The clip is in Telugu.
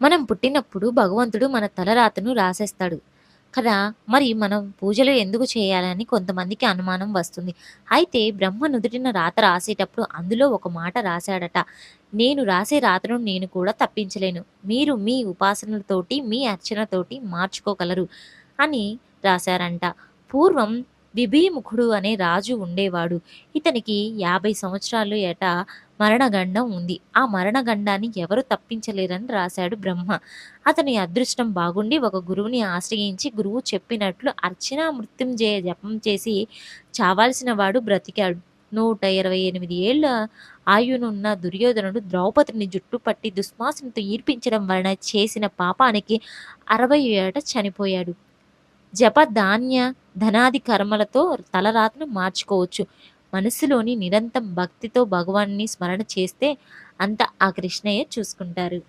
మనం పుట్టినప్పుడు భగవంతుడు మన తలరాతను రాసేస్తాడు కదా! మరి మనం పూజలు ఎందుకు చేయాలని కొంతమందికి అనుమానం వస్తుంది. అయితే బ్రహ్మ నుదుటిన రాత రాసేటప్పుడు అందులో ఒక మాట రాశాడట. "నేను రాసే రాతను నేను కూడా తప్పించలేను. మీరు మీ ఉపాసనలతోటి, మీ అర్చనతోటి మార్చుకోగలరు" అని రాశారంట. పూర్వం విభీముఖుడు అనే రాజు ఉండేవాడు. ఇతనికి 50 సంవత్సరాలు మరణగండం ఉంది. ఆ మరణగండాన్ని ఎవరు తప్పించలేరని రాశాడు బ్రహ్మ. అతని అదృష్టం బాగుండి ఒక గురువుని ఆశ్రయించి గురువు చెప్పినట్లు అర్చన మృత్యుంజయ జపం చేసి చావాల్సిన వాడు బ్రతికాడు. 128 ఏళ్ల ఆయునున్న దుర్యోధనుడు ద్రౌపదిని జుట్టు పట్టి దుశ్శాసనతో ఈర్పించడం వలన చేసిన పాపానికి 60 ఏట చనిపోయాడు. జప, ధాన్య, ధనాది కర్మలతో తలరాతను మార్చుకోవచ్చు. మనస్సులోని నిరంతరం భక్తితో భగవాన్ని స్మరణ చేస్తే అంతా ఆ కృష్ణయ్య చూసుకుంటారు.